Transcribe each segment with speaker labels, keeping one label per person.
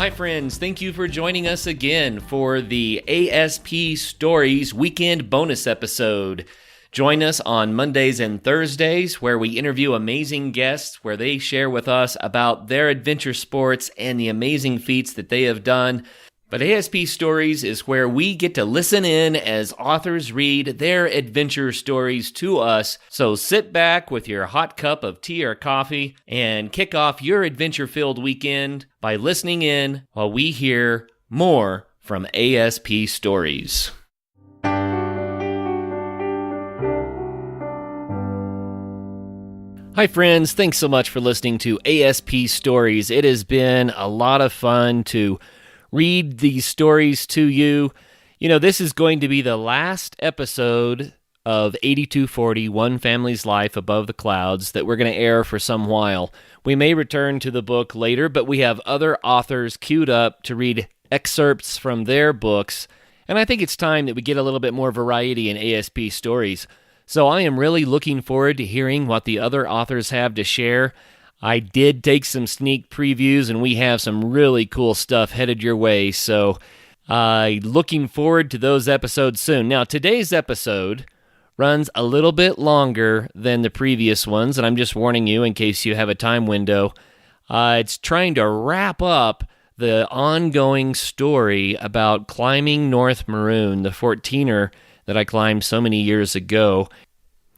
Speaker 1: Hi friends, thank you for joining us again for the ASP Stories weekend bonus episode. Join us on Mondays and Thursdays where we interview amazing guests where they share with us about their adventure sports and the amazing feats that they have done. But ASP Stories is where we get to listen in as authors read their adventure stories to us. So sit back with your hot cup of tea or coffee and kick off your adventure-filled weekend by listening in while we hear more from ASP Stories. Hi friends, thanks so much for listening to ASP Stories. It has been a lot of fun to read these stories to you. You know, this is going to be the last episode of 8240, One Family's Life Above the Clouds, that we're going to air for some while. We may return to the book later, but we have other authors queued up to read excerpts from their books, and I think it's time that we get a little bit more variety in ASP Stories. So I am really looking forward to hearing what the other authors have to share. I did take some sneak previews, and we have some really cool stuff headed your way, so looking forward to those episodes soon. Now, today's episode runs a little bit longer than the previous ones, and I'm just warning you in case you have a time window. It's trying to wrap up the ongoing story about climbing North Maroon, the 14er that I climbed so many years ago.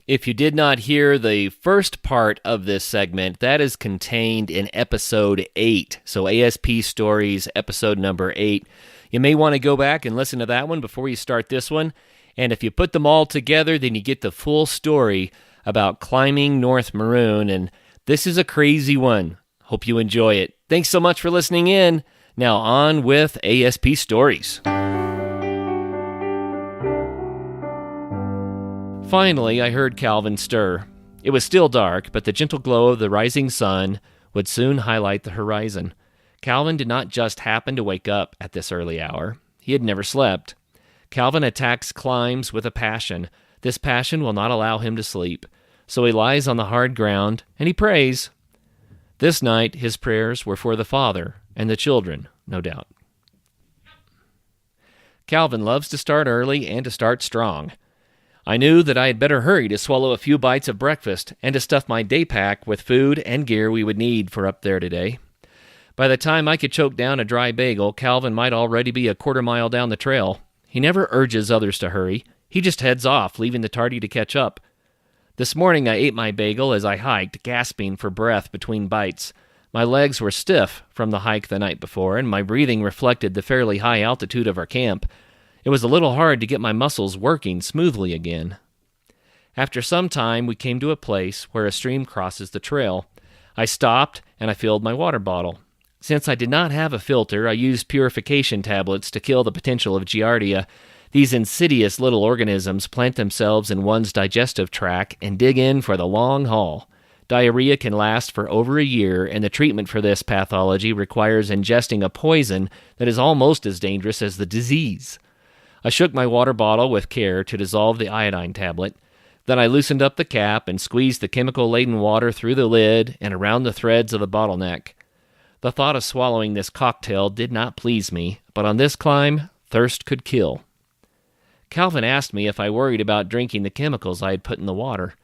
Speaker 1: If you did not hear the first part of this segment, that is contained in episode 8. So ASP Stories, episode number 8. You may want to go back and listen to that one before you start this one. And if you put them all together, then you get the full story about climbing North Maroon. And this is a crazy one. Hope you enjoy it. Thanks so much for listening in. Now on with ASP Stories. Finally, I heard Calvin stir. It was still dark, but the gentle glow of the rising sun would soon highlight the horizon. Calvin did not just happen to wake up at this early hour. He had never slept. Calvin attacks climbs with a passion. This passion will not allow him to sleep. So he lies on the hard ground, and he prays. This night, his prayers were for the father and the children, no doubt. Calvin loves to start early and to start strong. I knew that I had better hurry to swallow a few bites of breakfast and to stuff my day pack with food and gear we would need for up there today. By the time I could choke down a dry bagel, Calvin might already be a quarter-mile down the trail. He never urges others to hurry. He just heads off, leaving the tardy to catch up. This morning I ate my bagel as I hiked, gasping for breath between bites. My legs were stiff from the hike the night before, and my breathing reflected the fairly high altitude of our camp. It was a little hard to get my muscles working smoothly again. After some time, we came to a place where a stream crosses the trail. I stopped, and I filled my water bottle. Since I did not have a filter, I used purification tablets to kill the potential of Giardia. These insidious little organisms plant themselves in one's digestive tract and dig in for the long haul. Diarrhea can last for over a year, and the treatment for this pathology requires ingesting a poison that is almost as dangerous as the disease. I shook my water bottle with care to dissolve the iodine tablet. Then I loosened up the cap and squeezed the chemical-laden water through the lid and around the threads of the bottleneck. The thought of swallowing this cocktail did not please me, but on this climb, thirst could kill. Calvin asked me if I worried about drinking the chemicals I had put in the water.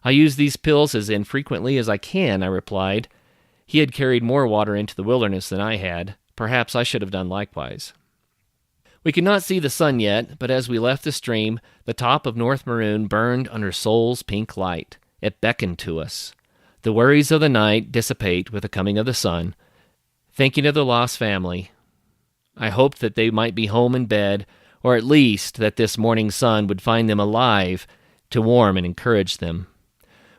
Speaker 1: I use these pills as infrequently as I can, I replied. He had carried more water into the wilderness than I had. Perhaps I should have done likewise. We could not see the sun yet, but as we left the stream, the top of North Maroon burned under Sol's pink light. It beckoned to us. The worries of the night dissipate with the coming of the sun. Thinking of the lost family, I hoped that they might be home in bed, or at least that this morning sun would find them alive to warm and encourage them.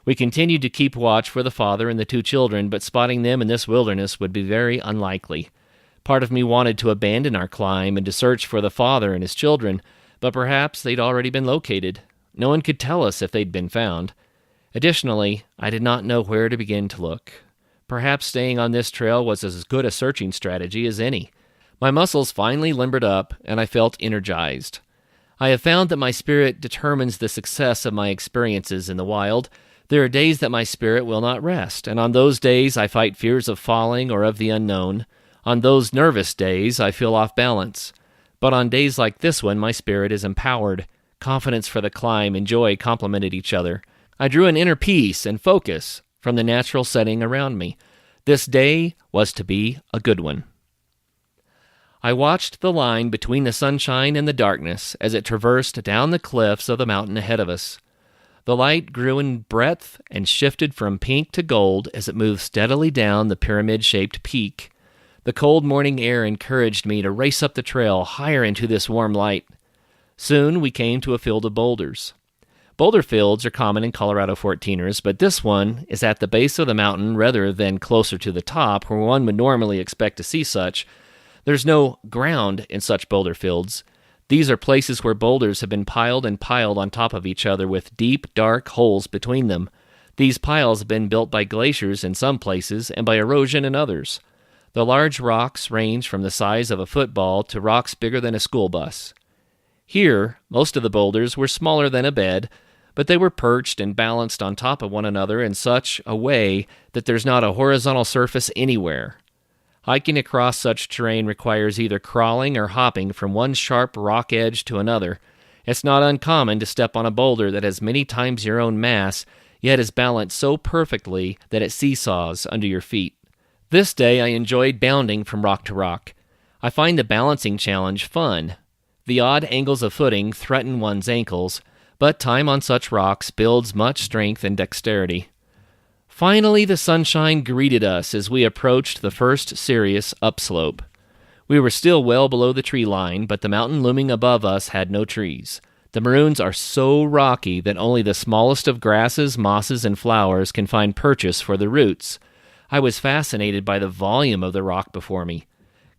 Speaker 1: We continued to keep watch for the father and the 2 children, but spotting them in this wilderness would be very unlikely. Part of me wanted to abandon our climb and to search for the father and his children, but perhaps they'd already been located. No one could tell us if they'd been found. Additionally, I did not know where to begin to look. Perhaps staying on this trail was as good a searching strategy as any. My muscles finally limbered up, and I felt energized. I have found that my spirit determines the success of my experiences in the wild. There are days that my spirit will not rest, and on those days I fight fears of falling or of the unknown. On those nervous days, I feel off balance. But on days like this one, my spirit is empowered. Confidence for the climb and joy complemented each other. I drew an inner peace and focus from the natural setting around me. This day was to be a good one. I watched the line between the sunshine and the darkness as it traversed down the cliffs of the mountain ahead of us. The light grew in breadth and shifted from pink to gold as it moved steadily down the pyramid-shaped peak. The cold morning air encouraged me to race up the trail higher into this warm light. Soon we came to a field of boulders. Boulder fields are common in Colorado 14ers, but this one is at the base of the mountain rather than closer to the top where one would normally expect to see such. There's no ground in such boulder fields. These are places where boulders have been piled and piled on top of each other with deep, dark holes between them. These piles have been built by glaciers in some places and by erosion in others. The large rocks range from the size of a football to rocks bigger than a school bus. Here, most of the boulders were smaller than a bed, but they were perched and balanced on top of one another in such a way that there's not a horizontal surface anywhere. Hiking across such terrain requires either crawling or hopping from one sharp rock edge to another. It's not uncommon to step on a boulder that has many times your own mass, yet is balanced so perfectly that it seesaws under your feet. This day I enjoyed bounding from rock to rock. I find the balancing challenge fun. The odd angles of footing threaten one's ankles, but time on such rocks builds much strength and dexterity. Finally, the sunshine greeted us as we approached the first serious upslope. We were still well below the tree line, but the mountain looming above us had no trees. The maroons are so rocky that only the smallest of grasses, mosses, and flowers can find purchase for the roots. I was fascinated by the volume of the rock before me.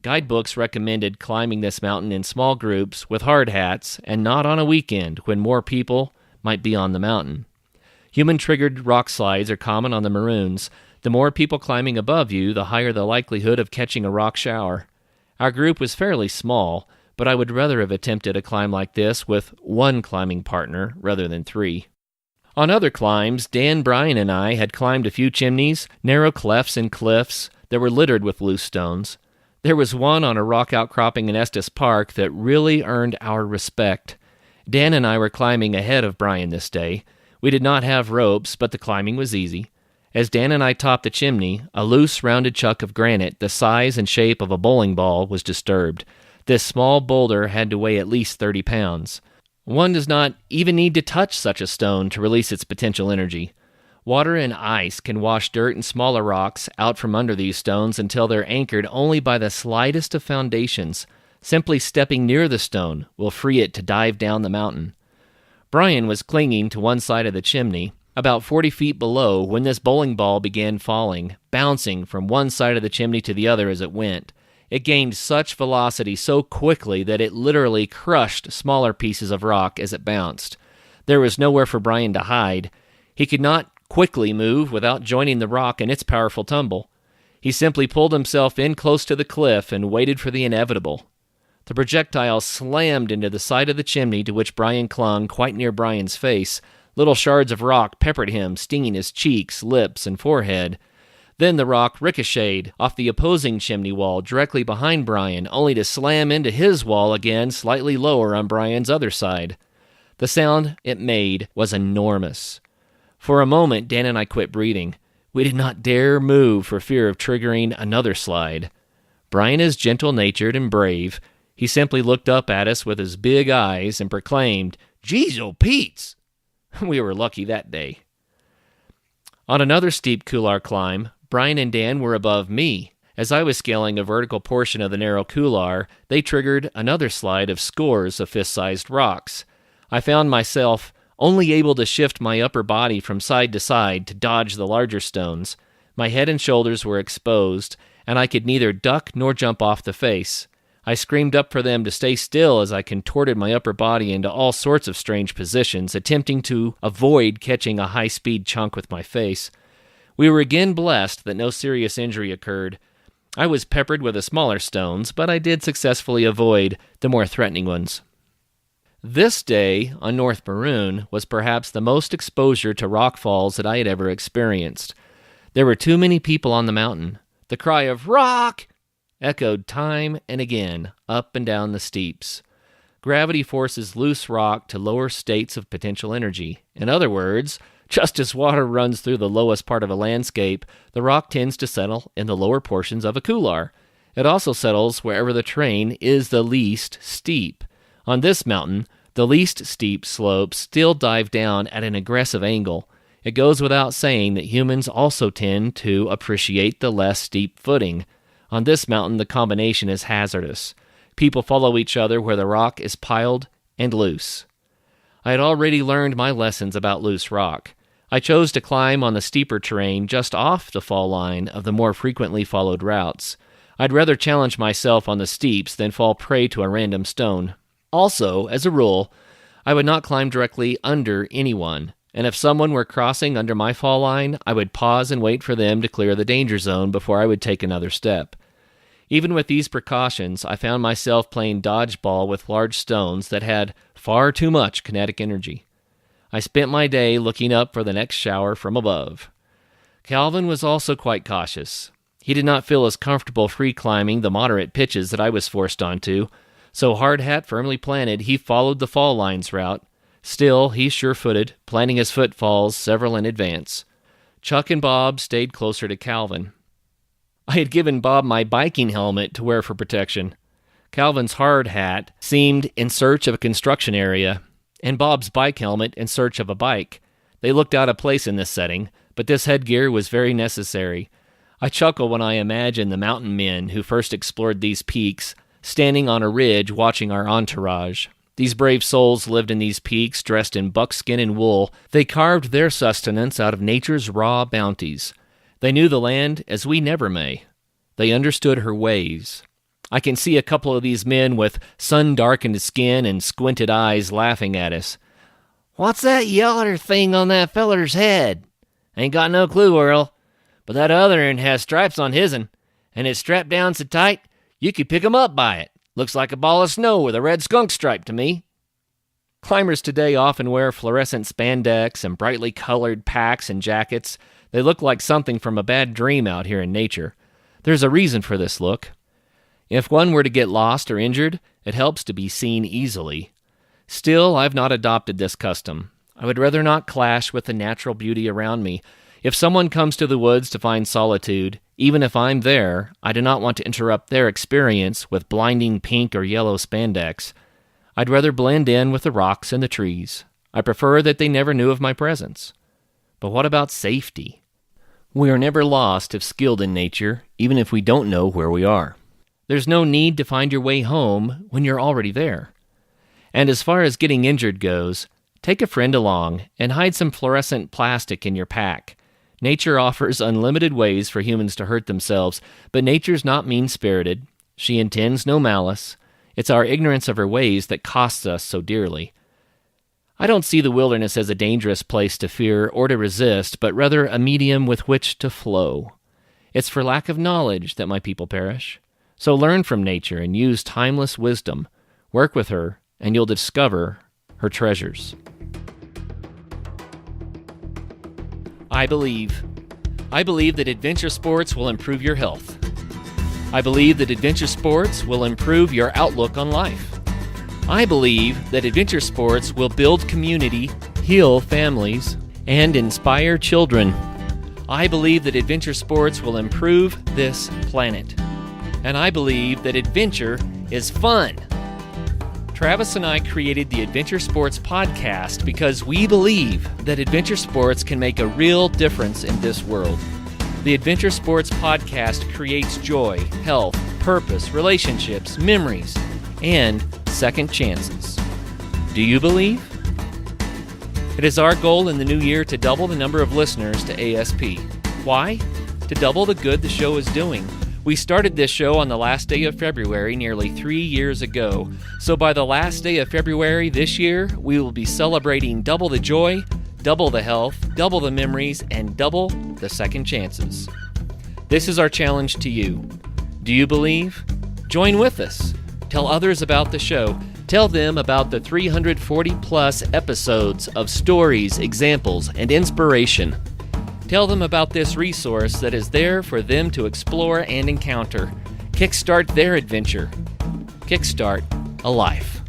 Speaker 1: Guidebooks recommended climbing this mountain in small groups with hard hats and not on a weekend when more people might be on the mountain. Human-triggered rock slides are common on the maroons. The more people climbing above you, the higher the likelihood of catching a rock shower. Our group was fairly small, but I would rather have attempted a climb like this with one climbing partner rather than three. On other climbs, Dan, Brian, and I had climbed a few chimneys, narrow clefts and cliffs that were littered with loose stones. There was one on a rock outcropping in Estes Park that really earned our respect. Dan and I were climbing ahead of Brian this day. We did not have ropes, but the climbing was easy. As Dan and I topped the chimney, a loose, rounded chunk of granite the size and shape of a bowling ball was disturbed. This small boulder had to weigh at least 30 pounds. One does not even need to touch such a stone to release its potential energy. Water and ice can wash dirt and smaller rocks out from under these stones until they're anchored only by the slightest of foundations. Simply stepping near the stone will free it to dive down the mountain. Brian was clinging to one side of the chimney, about 40 feet below, when this bowling ball began falling, bouncing from one side of the chimney to the other as it went. It gained such velocity so quickly that it literally crushed smaller pieces of rock as it bounced. There was nowhere for Brian to hide. He could not quickly move without joining the rock in its powerful tumble. He simply pulled himself in close to the cliff and waited for the inevitable. The projectile slammed into the side of the chimney to which Brian clung, quite near Brian's face. Little shards of rock peppered him, stinging his cheeks, lips, and forehead. Then the rock ricocheted off the opposing chimney wall directly behind Brian, only to slam into his wall again slightly lower on Brian's other side. The sound it made was enormous. For a moment, Dan and I quit breathing. We did not dare move for fear of triggering another slide. Brian is gentle-natured and brave. He simply looked up at us with his big eyes and proclaimed, "Jeez, oh Pete's!" We were lucky that day. On another steep couloir climb, Brian and Dan were above me. As I was scaling a vertical portion of the narrow couloir, they triggered another slide of scores of fist-sized rocks. I found myself only able to shift my upper body from side to side to dodge the larger stones. My head and shoulders were exposed, and I could neither duck nor jump off the face. I screamed up for them to stay still as I contorted my upper body into all sorts of strange positions, attempting to avoid catching a high-speed chunk with my face. We were again blessed that no serious injury occurred. I was peppered with the smaller stones, but I did successfully avoid the more threatening ones. This day on North Maroon was perhaps the most exposure to rock falls that I had ever experienced. There were too many people on the mountain. The cry of "Rock!" echoed time and again up and down the steeps. Gravity forces loose rock to lower states of potential energy. In other words, just as water runs through the lowest part of a landscape, the rock tends to settle in the lower portions of a couloir. It also settles wherever the terrain is the least steep. On this mountain, the least steep slopes still dive down at an aggressive angle. It goes without saying that humans also tend to appreciate the less steep footing. On this mountain, the combination is hazardous. People follow each other where the rock is piled and loose. I had already learned my lessons about loose rock. I chose to climb on the steeper terrain just off the fall line of the more frequently followed routes. I'd rather challenge myself on the steeps than fall prey to a random stone. Also, as a rule, I would not climb directly under anyone, and if someone were crossing under my fall line, I would pause and wait for them to clear the danger zone before I would take another step. Even with these precautions, I found myself playing dodgeball with large stones that had far too much kinetic energy. I spent my day looking up for the next shower from above. Calvin was also quite cautious. He did not feel as comfortable free climbing the moderate pitches that I was forced onto, so hard hat firmly planted, he followed the fall line's route. Still, he's sure-footed, planning his footfalls several in advance. Chuck and Bob stayed closer to Calvin. I had given Bob my biking helmet to wear for protection. Calvin's hard hat seemed in search of a construction area, and Bob's bike helmet in search of a bike. They looked out of place in this setting, but this headgear was very necessary. I chuckle when I imagine the mountain men who first explored these peaks, standing on a ridge watching our entourage. These brave souls lived in these peaks, dressed in buckskin and wool. They carved their sustenance out of nature's raw bounties. They knew the land as we never may. They understood her ways. I can see a couple of these men with sun-darkened skin and squinted eyes laughing at us. "What's that yeller thing on that feller's head?" "Ain't got no clue, Earl. But that other'n has stripes on his'n, and it's strapped down so tight you could pick 'em up by it. Looks like a ball of snow with a red skunk stripe to me." Climbers today often wear fluorescent spandex and brightly colored packs and jackets. They look like something from a bad dream out here in nature. There's a reason for this look. If one were to get lost or injured, it helps to be seen easily. Still, I've not adopted this custom. I would rather not clash with the natural beauty around me. If someone comes to the woods to find solitude, even if I'm there, I do not want to interrupt their experience with blinding pink or yellow spandex. I'd rather blend in with the rocks and the trees. I prefer that they never knew of my presence. But what about safety? We are never lost if skilled in nature, even if we don't know where we are. There's no need to find your way home when you're already there. And as far as getting injured goes, take a friend along and hide some fluorescent plastic in your pack. Nature offers unlimited ways for humans to hurt themselves, but nature's not mean-spirited. She intends no malice. It's our ignorance of her ways that costs us so dearly. I don't see the wilderness as a dangerous place to fear or to resist, but rather a medium with which to flow. It's for lack of knowledge that my people perish. So learn from nature and use timeless wisdom. Work with her, and you'll discover her treasures. I believe that adventure sports will improve your health. I believe that adventure sports will improve your outlook on life. I believe that adventure sports will build community, heal families, and inspire children. I believe that adventure sports will improve this planet. And I believe that adventure is fun. Travis and I created the Adventure Sports Podcast because we believe that adventure sports can make a real difference in this world. The Adventure Sports Podcast creates joy, health, purpose, relationships, memories, and second chances. Do you believe? It is our goal in the new year to double the number of listeners to ASP. Why? To double the good the show is doing. We started this show on the last day of February nearly 3 years ago. So by the last day of February this year, we will be celebrating double the joy, double the health, double the memories, and double the second chances. This is our challenge to you. Do you believe? Join with us. Tell others about the show. Tell them about the 340-plus episodes of stories, examples, and inspiration. Tell them about this resource that is there for them to explore and encounter. Kickstart their adventure. Kickstart a life.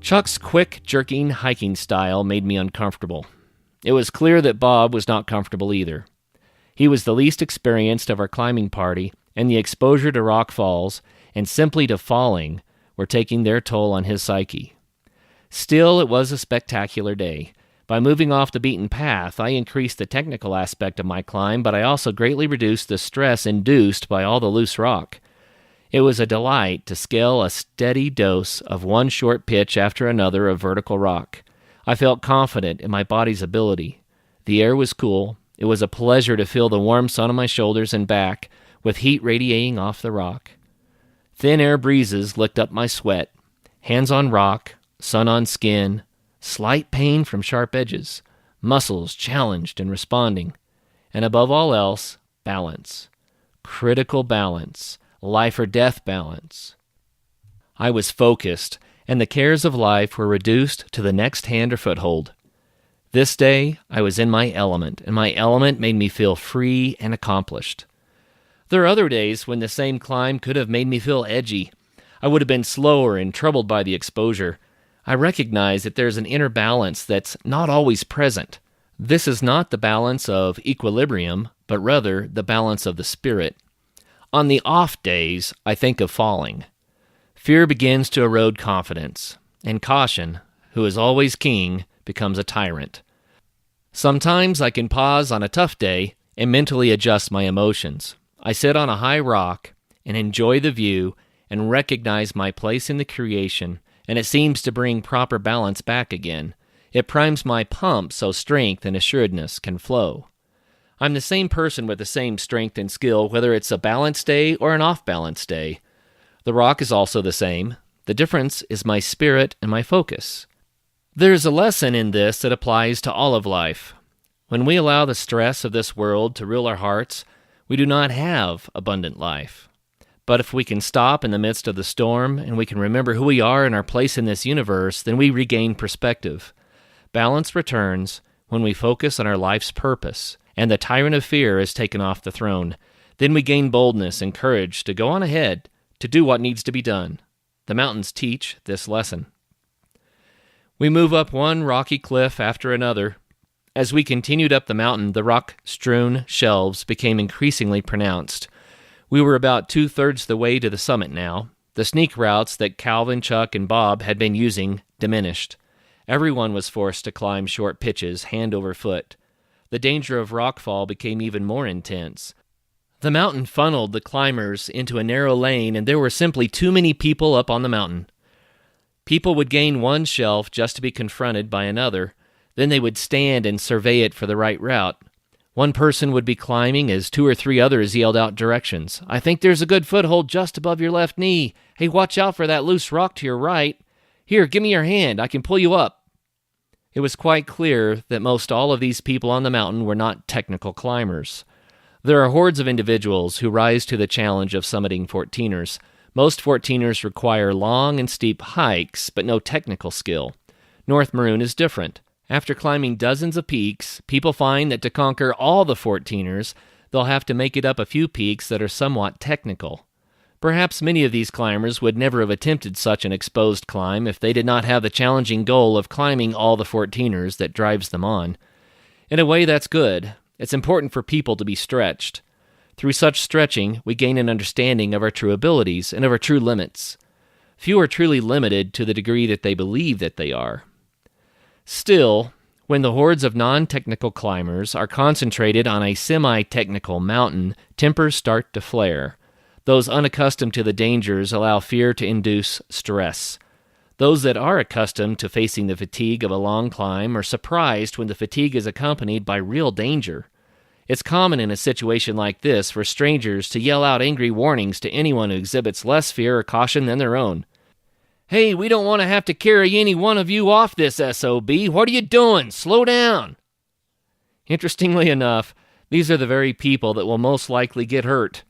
Speaker 1: Chuck's quick, jerking hiking style made me uncomfortable. It was clear that Bob was not comfortable either. He was the least experienced of our climbing party, and the exposure to rock falls, and simply to falling, were taking their toll on his psyche. Still, it was a spectacular day. By moving off the beaten path, I increased the technical aspect of my climb, but I also greatly reduced the stress induced by all the loose rock. It was a delight to scale a steady dose of one short pitch after another of vertical rock. I felt confident in my body's ability. The air was cool. It was a pleasure to feel the warm sun on my shoulders and back, with heat radiating off the rock. Thin air breezes licked up my sweat. Hands on rock, sun on skin, slight pain from sharp edges, muscles challenged and responding, and above all else, balance. Critical balance. Life or death balance. I was focused, and the cares of life were reduced to the next hand or foothold. This day, I was in my element, and my element made me feel free and accomplished. There are other days when the same climb could have made me feel edgy. I would have been slower and troubled by the exposure. I recognize that there's an inner balance that's not always present. This is not the balance of equilibrium, but rather the balance of the spirit. On the off days, I think of falling. Fear begins to erode confidence, and caution, who is always king, becomes a tyrant. Sometimes I can pause on a tough day and mentally adjust my emotions. I sit on a high rock and enjoy the view and recognize my place in the creation, and it seems to bring proper balance back again. It primes my pump so strength and assuredness can flow. I'm the same person with the same strength and skill, whether it's a balanced day or an off-balance day. The rock is also the same. The difference is my spirit and my focus. There's a lesson in this that applies to all of life. When we allow the stress of this world to rule our hearts, we do not have abundant life. But if we can stop in the midst of the storm and we can remember who we are and our place in this universe, then we regain perspective. Balance returns when we focus on our life's purpose, and the tyrant of fear is taken off the throne. Then we gain boldness and courage to go on ahead, to do what needs to be done. The mountains teach this lesson. We move up one rocky cliff after another. As we continued up the mountain, the rock-strewn shelves became increasingly pronounced. We were about 2/3 the way to the summit now. The sneak routes that Calvin, Chuck, and Bob had been using diminished. Everyone was forced to climb short pitches, hand over foot. The danger of rockfall became even more intense. The mountain funneled the climbers into a narrow lane, and there were simply too many people up on the mountain. People would gain one shelf just to be confronted by another. Then they would stand and survey it for the right route. One person would be climbing as 2 or 3 others yelled out directions. "I think there's a good foothold just above your left knee. Hey, watch out for that loose rock to your right. Here, give me your hand. I can pull you up." It was quite clear that most all of these people on the mountain were not technical climbers. There are hordes of individuals who rise to the challenge of summiting 14ers. Most 14ers require long and steep hikes, but no technical skill. North Maroon is different. After climbing dozens of peaks, people find that to conquer all the 14ers, they'll have to make it up a few peaks that are somewhat technical. Perhaps many of these climbers would never have attempted such an exposed climb if they did not have the challenging goal of climbing all the 14ers that drives them on. In a way, that's good. It's important for people to be stretched. Through such stretching, we gain an understanding of our true abilities and of our true limits. Few are truly limited to the degree that they believe that they are. Still, when the hordes of non-technical climbers are concentrated on a semi-technical mountain, tempers start to flare. Those unaccustomed to the dangers allow fear to induce stress. Those that are accustomed to facing the fatigue of a long climb are surprised when the fatigue is accompanied by real danger. It's common in a situation like this for strangers to yell out angry warnings to anyone who exhibits less fear or caution than their own. "Hey, we don't want to have to carry any one of you off this SOB. What are you doing? Slow down." Interestingly enough, these are the very people that will most likely get hurt.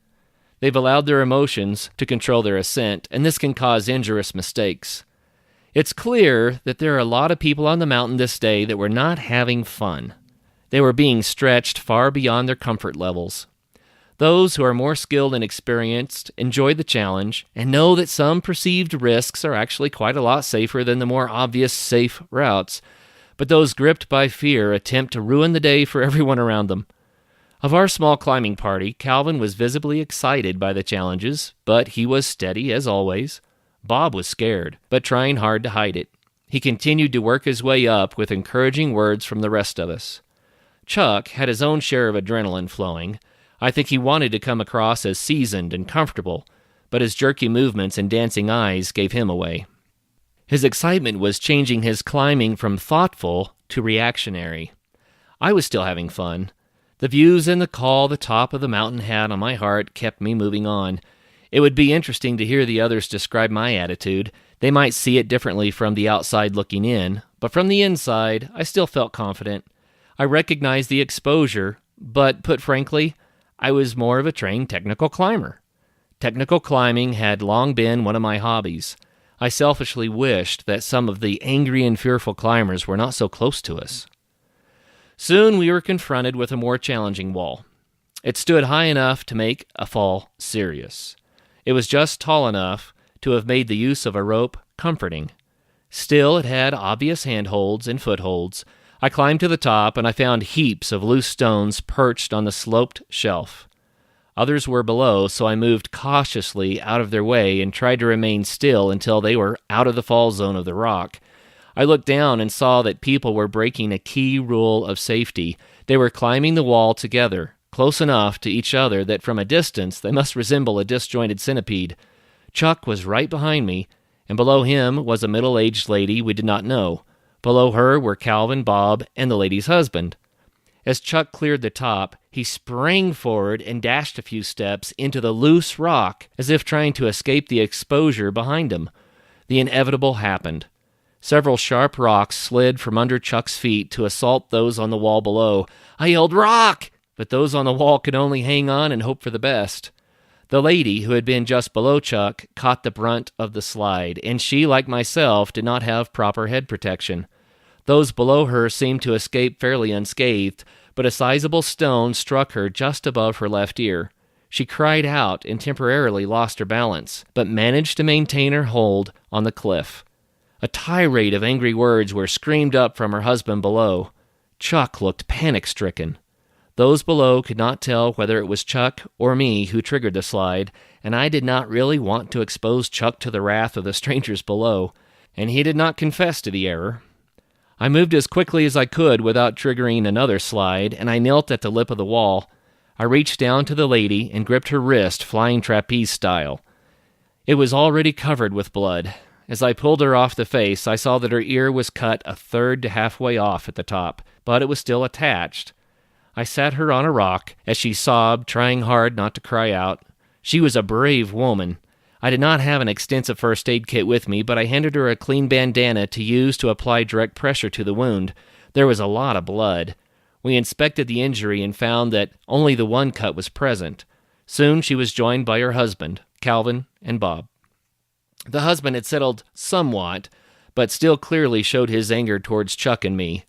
Speaker 1: They've allowed their emotions to control their ascent, and this can cause injurious mistakes. It's clear that there are a lot of people on the mountain this day that were not having fun. They were being stretched far beyond their comfort levels. Those who are more skilled and experienced enjoy the challenge and know that some perceived risks are actually quite a lot safer than the more obvious safe routes, but those gripped by fear attempt to ruin the day for everyone around them. Of our small climbing party, Calvin was visibly excited by the challenges, but he was steady as always. Bob was scared, but trying hard to hide it. He continued to work his way up with encouraging words from the rest of us. Chuck had his own share of adrenaline flowing. I think he wanted to come across as seasoned and comfortable, but his jerky movements and dancing eyes gave him away. His excitement was changing his climbing from thoughtful to reactionary. I was still having fun. The views and the call the top of the mountain had on my heart kept me moving on. It would be interesting to hear the others describe my attitude. They might see it differently from the outside looking in, but from the inside, I still felt confident. I recognized the exposure, but put frankly, I was more of a trained technical climber. Technical climbing had long been one of my hobbies. I selfishly wished that some of the angry and fearful climbers were not so close to us. Soon we were confronted with a more challenging wall. It stood high enough to make a fall serious. It was just tall enough to have made the use of a rope comforting. Still, it had obvious handholds and footholds. I climbed to the top, and I found heaps of loose stones perched on the sloped shelf. Others were below, so I moved cautiously out of their way and tried to remain still until they were out of the fall zone of the rock. I looked down and saw that people were breaking a key rule of safety. They were climbing the wall together, close enough to each other that from a distance they must resemble a disjointed centipede. Chuck was right behind me, and below him was a middle-aged lady we did not know. Below her were Calvin, Bob, and the lady's husband. As Chuck cleared the top, he sprang forward and dashed a few steps into the loose rock, as if trying to escape the exposure behind him. The inevitable happened. Several sharp rocks slid from under Chuck's feet to assault those on the wall below. I yelled, "Rock!" but those on the wall could only hang on and hope for the best. The lady, who had been just below Chuck, caught the brunt of the slide, and she, like myself, did not have proper head protection. Those below her seemed to escape fairly unscathed, but a sizable stone struck her just above her left ear. She cried out and temporarily lost her balance, but managed to maintain her hold on the cliff. A tirade of angry words were screamed up from her husband below. Chuck looked panic-stricken. Those below could not tell whether it was Chuck or me who triggered the slide, and I did not really want to expose Chuck to the wrath of the strangers below, and he did not confess to the error. I moved as quickly as I could without triggering another slide, and I knelt at the lip of the wall. I reached down to the lady and gripped her wrist, flying trapeze style. It was already covered with blood. As I pulled her off the face, I saw that her ear was cut a third to halfway off at the top, but it was still attached. I sat her on a rock as she sobbed, trying hard not to cry out. She was a brave woman. I did not have an extensive first aid kit with me, but I handed her a clean bandana to use to apply direct pressure to the wound. There was a lot of blood. We inspected the injury and found that only the one cut was present. Soon she was joined by her husband, Calvin, and Bob. The husband had settled somewhat, but still clearly showed his anger towards Chuck and me.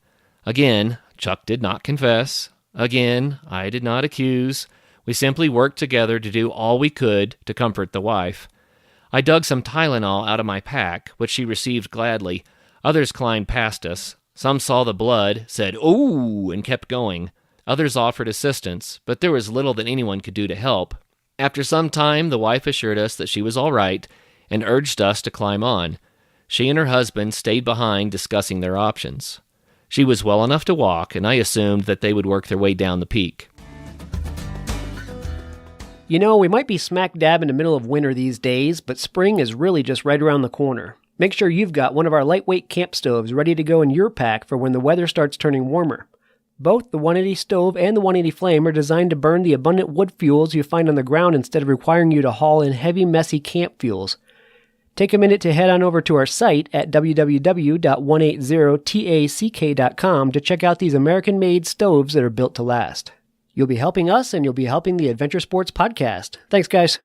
Speaker 1: Again, Chuck did not confess. Again, I did not accuse. We simply worked together to do all we could to comfort the wife. I dug some Tylenol out of my pack, which she received gladly. Others climbed past us. Some saw the blood, said, "Ooh," and kept going. Others offered assistance, but there was little that anyone could do to help. After some time, the wife assured us that she was all right and urged us to climb on. She and her husband stayed behind discussing their options. She was well enough to walk, and I assumed that they would work their way down the peak.
Speaker 2: You know, we might be smack dab in the middle of winter these days, but spring is really just right around the corner. Make sure you've got one of our lightweight camp stoves ready to go in your pack for when the weather starts turning warmer. Both the 180 stove and the 180 flame are designed to burn the abundant wood fuels you find on the ground instead of requiring you to haul in heavy, messy camp fuels. Take a minute to head on over to our site at www.180tack.com to check out these American-made stoves that are built to last. You'll be helping us, and you'll be helping the Adventure Sports Podcast. Thanks, guys.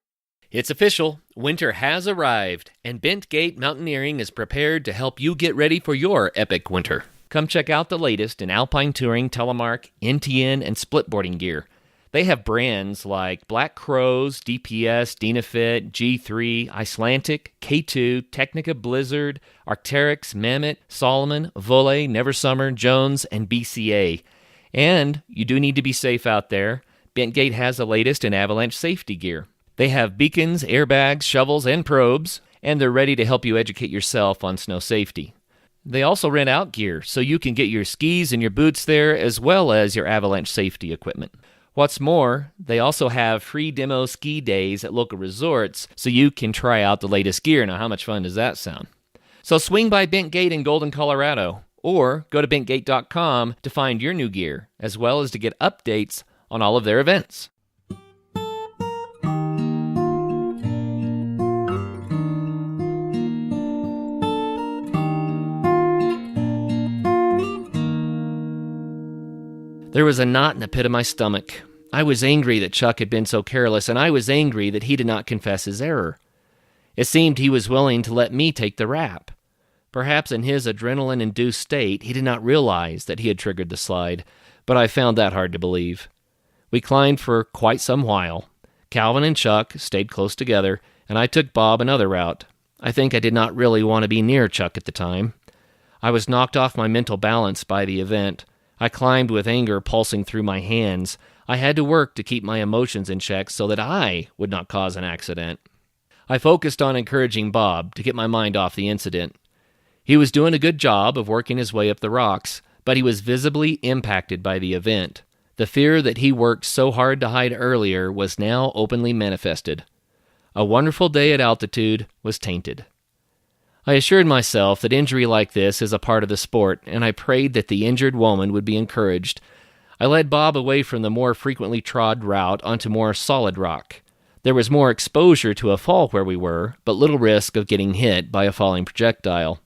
Speaker 1: It's official. Winter has arrived, and Bentgate Mountaineering is prepared to help you get ready for your epic winter. Come check out the latest in alpine touring, telemark, NTN, and splitboarding gear. They have brands like Black Crows, DPS, Dynafit, G3, Icelantic, K2, Technica Blizzard, Arc'teryx, Mammoth, Solomon, Volley, Neversummer, Jones, and BCA. And you do need to be safe out there. Bentgate has the latest in avalanche safety gear. They have beacons, airbags, shovels, and probes, and they're ready to help you educate yourself on snow safety. They also rent out gear, so you can get your skis and your boots there, as well as your avalanche safety equipment. What's more, they also have free demo ski days at local resorts, so you can try out the latest gear. Now, how much fun does that sound? So swing by Bentgate in Golden, Colorado, or go to bentgate.com to find your new gear, as well as to get updates on all of their events. There was a knot in the pit of my stomach. I was angry that Chuck had been so careless, and I was angry that he did not confess his error. It seemed he was willing to let me take the rap. Perhaps in his adrenaline-induced state, he did not realize that he had triggered the slide, but I found that hard to believe. We climbed for quite some while. Calvin and Chuck stayed close together, and I took Bob another route. I think I did not really want to be near Chuck at the time. I was knocked off my mental balance by the event. I climbed with anger pulsing through my hands. I had to work to keep my emotions in check so that I would not cause an accident. I focused on encouraging Bob to get my mind off the incident. He was doing a good job of working his way up the rocks, but he was visibly impacted by the event. The fear that he worked so hard to hide earlier was now openly manifested. A wonderful day at altitude was tainted. I assured myself that injury like this is a part of the sport, and I prayed that the injured woman would be encouraged. I led Bob away from the more frequently trod route onto more solid rock. There was more exposure to a fall where we were, but little risk of getting hit by a falling projectile.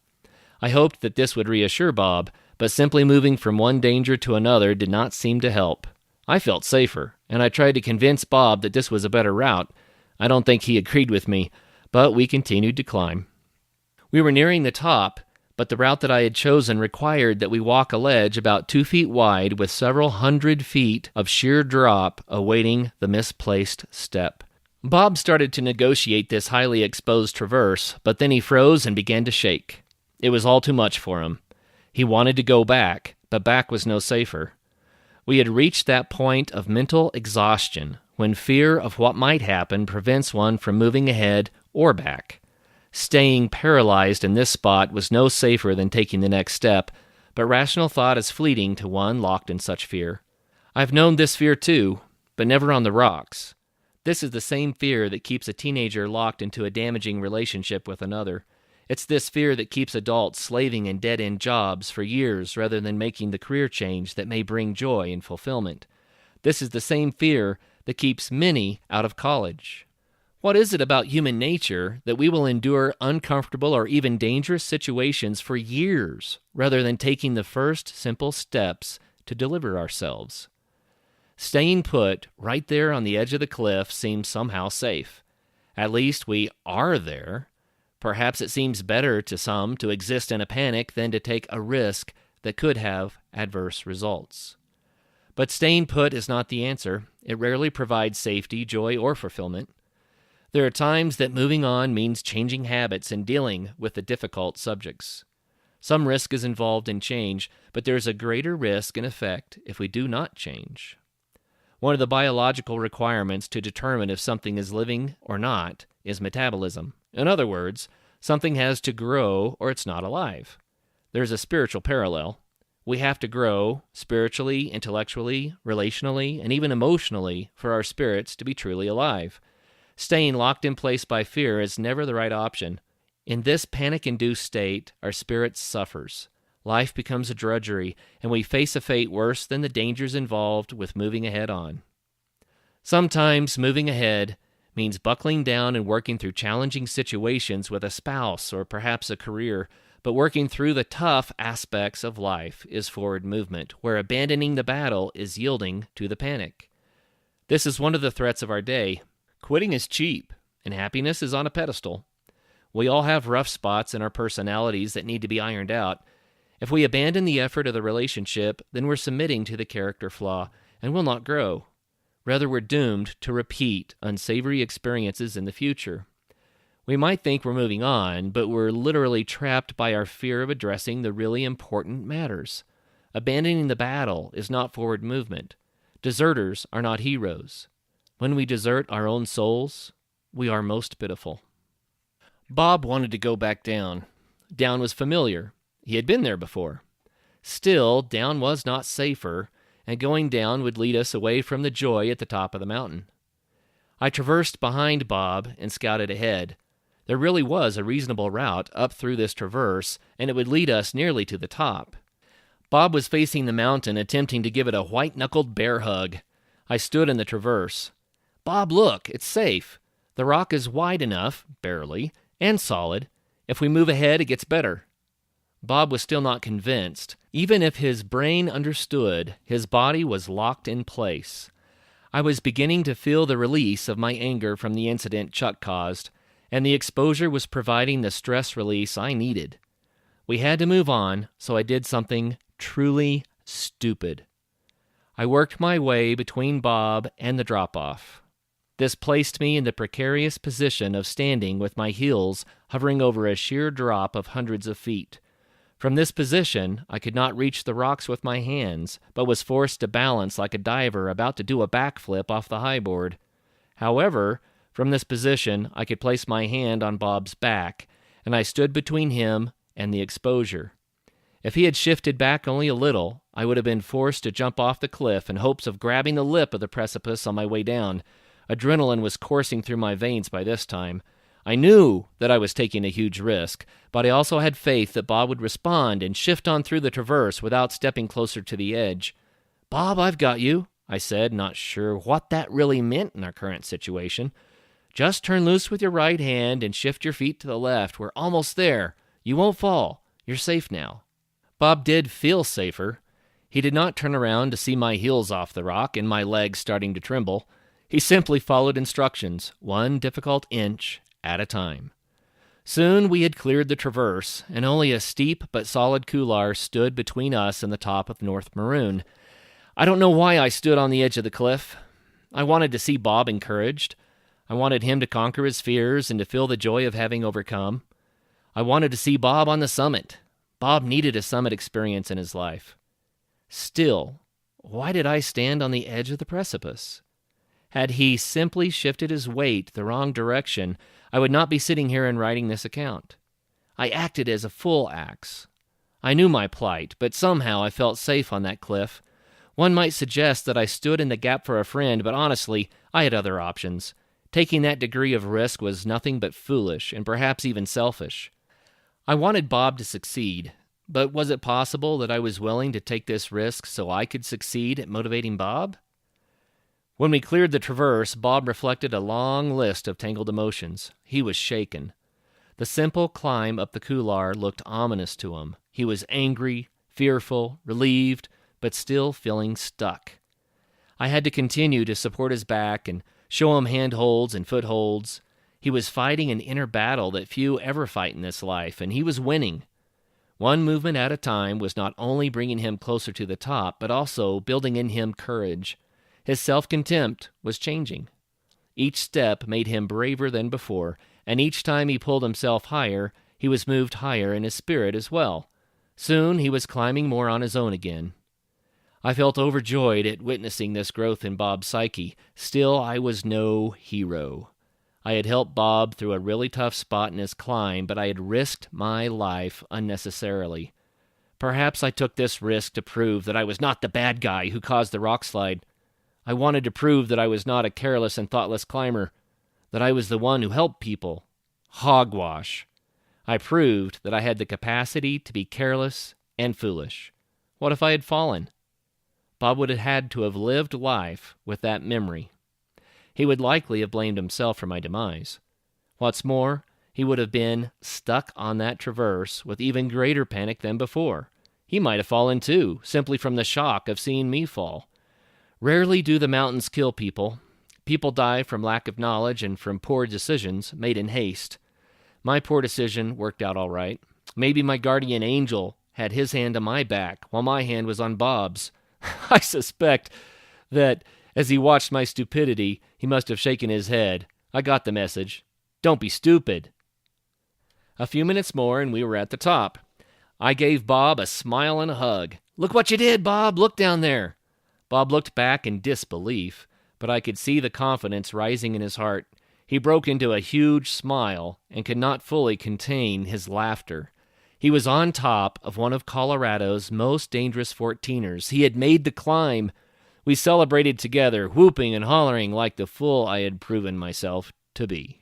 Speaker 1: I hoped that this would reassure Bob, but simply moving from one danger to another did not seem to help. I felt safer, and I tried to convince Bob that this was a better route. I don't think he agreed with me, but we continued to climb. We were nearing the top, but the route that I had chosen required that we walk a ledge about 2 feet wide with several hundred feet of sheer drop awaiting the misplaced step. Bob started to negotiate this highly exposed traverse, but then he froze and began to shake. It was all too much for him. He wanted to go back, but back was no safer. We had reached that point of mental exhaustion when fear of what might happen prevents one from moving ahead or back. Staying paralyzed in this spot was no safer than taking the next step, but rational thought is fleeting to one locked in such fear. I've known this fear too, but never on the rocks. This is the same fear that keeps a teenager locked into a damaging relationship with another. It's this fear that keeps adults slaving in dead-end jobs for years rather than making the career change that may bring joy and fulfillment. This is the same fear that keeps many out of college. What is it about human nature that we will endure uncomfortable or even dangerous situations for years rather than taking the first simple steps to deliver ourselves? Staying put right there on the edge of the cliff seems somehow safe. At least we are there. Perhaps it seems better to some to exist in a panic than to take a risk that could have adverse results. But staying put is not the answer. It rarely provides safety, joy, or fulfillment. There are times that moving on means changing habits and dealing with the difficult subjects. Some risk is involved in change, but there is a greater risk in effect if we do not change. One of the biological requirements to determine if something is living or not is metabolism. In other words, something has to grow or it's not alive. There's a spiritual parallel. We have to grow spiritually, intellectually, relationally, and even emotionally for our spirits to be truly alive. Staying locked in place by fear is never the right option. In this panic-induced state, our spirit suffers. Life becomes a drudgery, and we face a fate worse than the dangers involved with moving ahead on. Sometimes moving ahead means buckling down and working through challenging situations with a spouse or perhaps a career, but working through the tough aspects of life is forward movement, where abandoning the battle is yielding to the panic. This is one of the threats of our day. Quitting is cheap, and happiness is on a pedestal. We all have rough spots in our personalities that need to be ironed out. If we abandon the effort of the relationship, then we're submitting to the character flaw and will not grow. Rather, we're doomed to repeat unsavory experiences in the future. We might think we're moving on, but we're literally trapped by our fear of addressing the really important matters. Abandoning the battle is not forward movement. Deserters are not heroes. When we desert our own souls, we are most pitiful. Bob wanted to go back down. Down was familiar. He had been there before. Still, down was not safer, and going down would lead us away from the joy at the top of the mountain. I traversed behind Bob and scouted ahead. There really was a reasonable route up through this traverse, and it would lead us nearly to the top. Bob was facing the mountain, attempting to give it a white-knuckled bear hug. I stood in the traverse. "Bob, look, it's safe. The rock is wide enough, barely, and solid. If we move ahead, it gets better." Bob was still not convinced. Even if his brain understood, his body was locked in place. I was beginning to feel the release of my anger from the incident Chuck caused, and the exposure was providing the stress release I needed. We had to move on, so I did something truly stupid. I worked my way between Bob and the drop-off. This placed me in the precarious position of standing with my heels hovering over a sheer drop of hundreds of feet. From this position, I could not reach the rocks with my hands, but was forced to balance like a diver about to do a backflip off the high board. However, from this position, I could place my hand on Bob's back, and I stood between him and the exposure. If he had shifted back only a little, I would have been forced to jump off the cliff in hopes of grabbing the lip of the precipice on my way down. Adrenaline was coursing through my veins by this time. I knew that I was taking a huge risk, but I also had faith that Bob would respond and shift on through the traverse without stepping closer to the edge. "Bob, I've got you," I said, not sure what that really meant in our current situation. "Just turn loose with your right hand and shift your feet to the left. We're almost there. You won't fall. You're safe now." Bob did feel safer. He did not turn around to see my heels off the rock and my legs starting to tremble. He simply followed instructions, one difficult inch at a time. Soon we had cleared the traverse, and only a steep but solid couloir stood between us and the top of North Maroon. I don't know why I stood on the edge of the cliff. I wanted to see Bob encouraged. I wanted him to conquer his fears and to feel the joy of having overcome. I wanted to see Bob on the summit. Bob needed a summit experience in his life. Still, why did I stand on the edge of the precipice? Had he simply shifted his weight the wrong direction, I would not be sitting here and writing this account. I acted as a full axe. I knew my plight, but somehow I felt safe on that cliff. One might suggest that I stood in the gap for a friend, but honestly, I had other options. Taking that degree of risk was nothing but foolish and perhaps even selfish. I wanted Bob to succeed, but was it possible that I was willing to take this risk so I could succeed at motivating Bob? When we cleared the traverse, Bob reflected a long list of tangled emotions. He was shaken. The simple climb up the couloir looked ominous to him. He was angry, fearful, relieved, but still feeling stuck. I had to continue to support his back and show him handholds and footholds. He was fighting an inner battle that few ever fight in this life, and he was winning. One movement at a time was not only bringing him closer to the top, but also building in him courage. His self-contempt was changing. Each step made him braver than before, and each time he pulled himself higher, he was moved higher in his spirit as well. Soon he was climbing more on his own again. I felt overjoyed at witnessing this growth in Bob's psyche. Still, I was no hero. I had helped Bob through a really tough spot in his climb, but I had risked my life unnecessarily. Perhaps I took this risk to prove that I was not the bad guy who caused the rock slide. I wanted to prove that I was not a careless and thoughtless climber, that I was the one who helped people. Hogwash. I proved that I had the capacity to be careless and foolish. What if I had fallen? Bob would have had to have lived life with that memory. He would likely have blamed himself for my demise. What's more, he would have been stuck on that traverse with even greater panic than before. He might have fallen too, simply from the shock of seeing me fall. Rarely do the mountains kill people. People die from lack of knowledge and from poor decisions made in haste. My poor decision worked out all right. Maybe my guardian angel had his hand on my back while my hand was on Bob's. I suspect that As he watched my stupidity, he must have shaken his head. I got the message. Don't be stupid. A few minutes more and we were at the top. I gave Bob a smile and a hug. Look what you did, Bob. Look down there. Bob looked back in disbelief, but I could see the confidence rising in his heart. He broke into a huge smile and could not fully contain his laughter. He was on top of one of Colorado's most dangerous 14ers. He had made the climb. We celebrated together, whooping and hollering like the fool I had proven myself to be.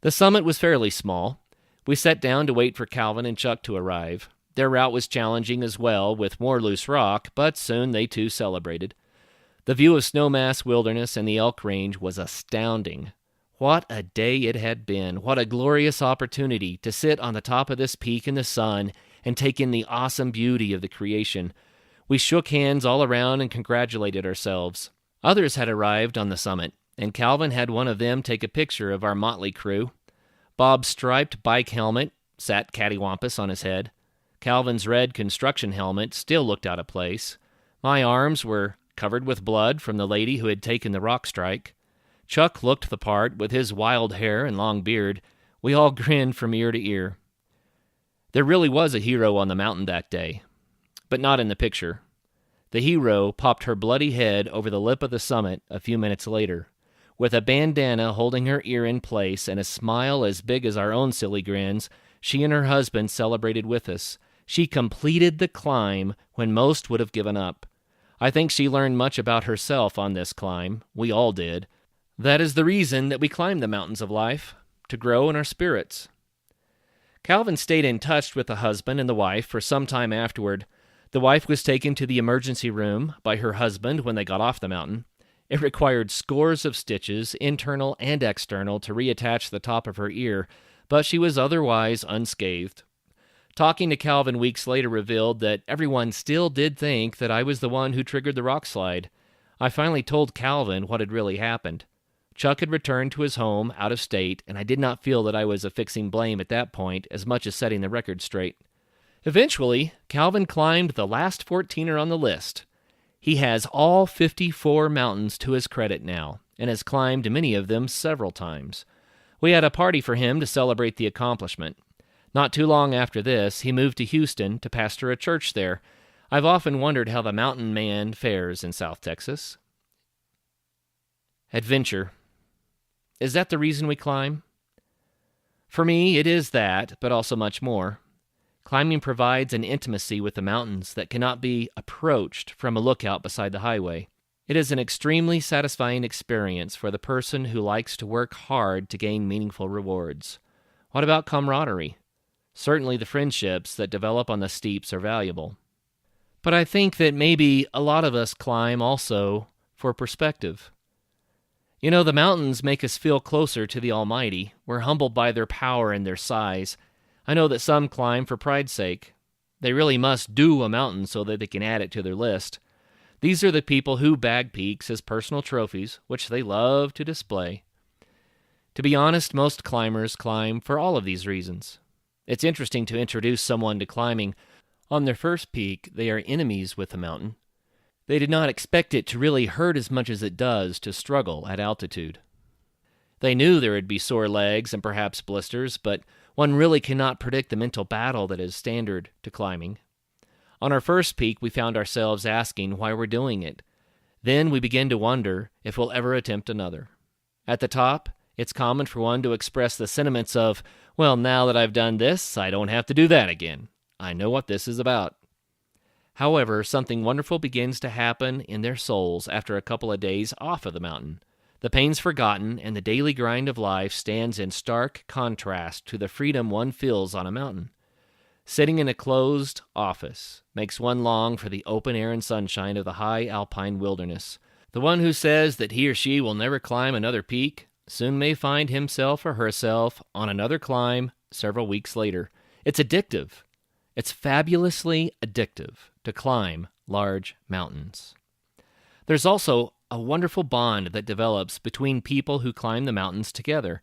Speaker 1: The summit was fairly small. We sat down to wait for Calvin and Chuck to arrive. Their route was challenging as well, with more loose rock, but soon they too celebrated. The view of Snowmass Wilderness and the Elk Range was astounding. What a day it had been. What a glorious opportunity to sit on the top of this peak in the sun and take in the awesome beauty of the creation. We shook hands all around and congratulated ourselves. Others had arrived on the summit, and Calvin had one of them take a picture of our motley crew. Bob's striped bike helmet sat cattywampus on his head. Calvin's red construction helmet still looked out of place. My arms were covered with blood from the lady who had taken the rock strike. Chuck looked the part with his wild hair and long beard. We all grinned from ear to ear. There really was a hero on the mountain that day, but not in the picture. The hero popped her bloody head over the lip of the summit a few minutes later. With a bandana holding her ear in place and a smile as big as our own silly grins, she and her husband celebrated with us. She completed the climb when most would have given up. I think she learned much about herself on this climb. We all did. That is the reason that we climb the mountains of life, to grow in our spirits. Calvin stayed in touch with the husband and the wife for some time afterward. The wife was taken to the emergency room by her husband when they got off the mountain. It required scores of stitches, internal and external, to reattach the top of her ear, but she was otherwise unscathed. Talking to Calvin weeks later revealed that everyone still did think that I was the one who triggered the rock slide. I finally told Calvin what had really happened. Chuck had returned to his home out of state, and I did not feel that I was affixing blame at that point as much as setting the record straight. Eventually, Calvin climbed the last 14er on the list. He has all 54 mountains to his credit now, and has climbed many of them several times. We had a party for him to celebrate the accomplishment. Not too long after this, he moved to Houston to pastor a church there. I've often wondered how the mountain man fares in South Texas. Adventure. Is that the reason we climb? For me, it is that, but also much more. Climbing provides an intimacy with the mountains that cannot be approached from a lookout beside the highway. It is an extremely satisfying experience for the person who likes to work hard to gain meaningful rewards. What about camaraderie? Certainly the friendships that develop on the steeps are valuable. But I think that maybe a lot of us climb also for perspective. You know, the mountains make us feel closer to the Almighty. We're humbled by their power and their size. I know that some climb for pride's sake. They really must do a mountain so that they can add it to their list. These are the people who bag peaks as personal trophies, which they love to display. To be honest, most climbers climb for all of these reasons. It's interesting to introduce someone to climbing. On their first peak, they are enemies with the mountain. They did not expect it to really hurt as much as it does to struggle at altitude. They knew there would be sore legs and perhaps blisters, but one really cannot predict the mental battle that is standard to climbing. On our first peak, we found ourselves asking why we're doing it. Then we begin to wonder if we'll ever attempt another. At the top, it's common for one to express the sentiments of, well, now that I've done this, I don't have to do that again. I know what this is about. However, something wonderful begins to happen in their souls after a couple of days off of the mountain. The pain's forgotten, and the daily grind of life stands in stark contrast to the freedom one feels on a mountain. Sitting in a closed office makes one long for the open air and sunshine of the high alpine wilderness. The one who says that he or she will never climb another peak soon may find himself or herself on another climb several weeks later. It's addictive. It's fabulously addictive to climb large mountains. There's also a wonderful bond that develops between people who climb the mountains together.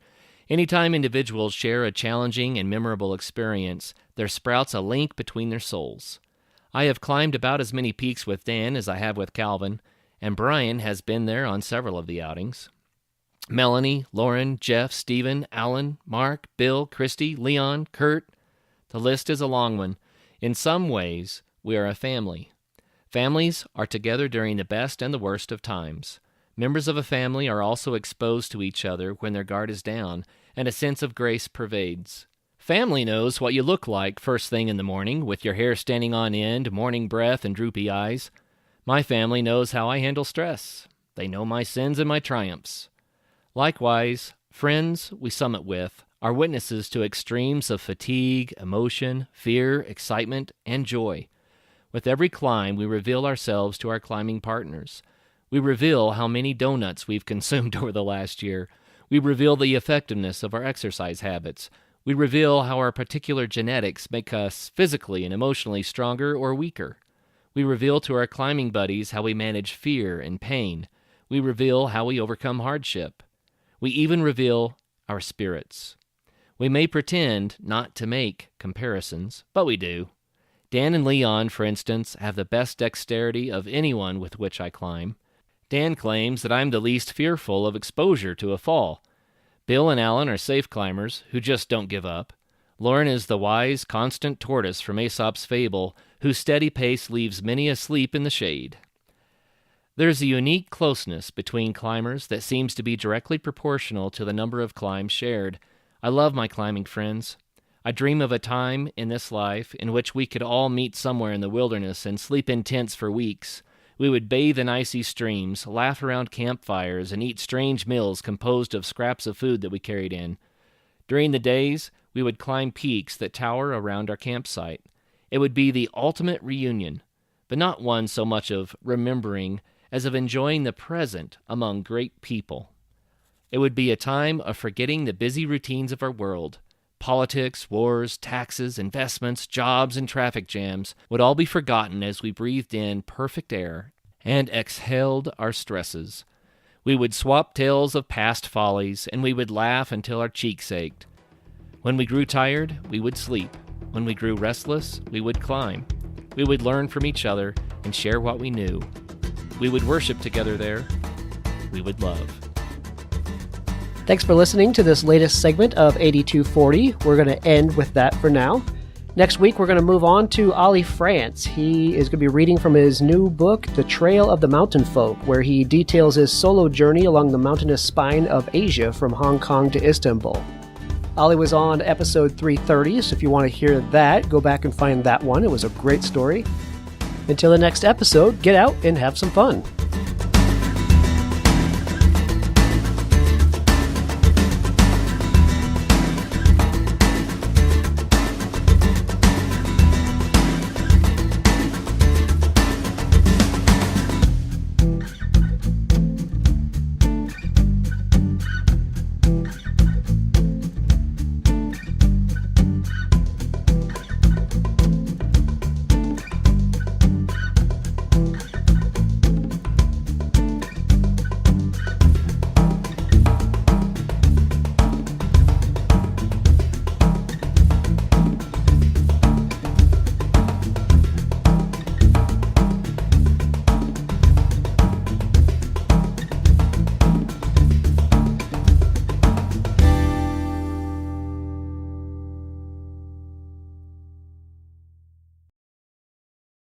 Speaker 1: Anytime individuals share a challenging and memorable experience, there sprouts a link between their souls. I have climbed about as many peaks with Dan as I have with Calvin, and Brian has been there on several of the outings. Melanie, Lauren, Jeff, Stephen, Alan, Mark, Bill, Christy, Leon, Curt. The list is a long one. In some ways, we are a family. Families are together during the best and the worst of times. Members of a family are also exposed to each other when their guard is down, and a sense of grace pervades. Family knows what you look like first thing in the morning, with your hair standing on end, morning breath, and droopy eyes. My family knows how I handle stress. They know my sins and my triumphs. Likewise, friends we summit with are witnesses to extremes of fatigue, emotion, fear, excitement, and joy. With every climb, we reveal ourselves to our climbing partners. We reveal how many donuts we've consumed over the last year. We reveal the effectiveness of our exercise habits. We reveal how our particular genetics make us physically and emotionally stronger or weaker. We reveal to our climbing buddies how we manage fear and pain. We reveal how we overcome hardship. We even reveal our spirits. We may pretend not to make comparisons, but we do. Dan and Leon, for instance, have the best dexterity of anyone with which I climb. Dan claims that I'm the least fearful of exposure to a fall. Bill and Alan are safe climbers who just don't give up. Lauren is the wise, constant tortoise from Aesop's fable, whose steady pace leaves many asleep in the shade. There's a unique closeness between climbers that seems to be directly proportional to the number of climbs shared. I love my climbing friends. I dream of a time in this life in which we could all meet somewhere in the wilderness and sleep in tents for weeks. We would bathe in icy streams, laugh around campfires, and eat strange meals composed of scraps of food that we carried in. During the days, we would climb peaks that tower around our campsite. It would be the ultimate reunion, but not one so much of remembering as of enjoying the present among great people. It would be a time of forgetting the busy routines of our world. Politics, wars, taxes, investments, jobs, and traffic jams would all be forgotten as we breathed in perfect air and exhaled our stresses. We would swap tales of past follies, and we would laugh until our cheeks ached. When we grew tired, we would sleep. When we grew restless, we would climb. We would learn from each other and share what we knew. We would worship together there. We would love.
Speaker 2: Thanks for listening to this latest segment of 8240. We're going to end with that for now. Next week, we're going to move on to Ollie France. He is going to be reading from his new book, The Trail of the Mountain Folk, where he details his solo journey along the mountainous spine of Asia from Hong Kong to Istanbul. Ollie was on episode 330, so if you want to hear that, go back and find that one. It was a great story. Until the next episode, get out and have some fun.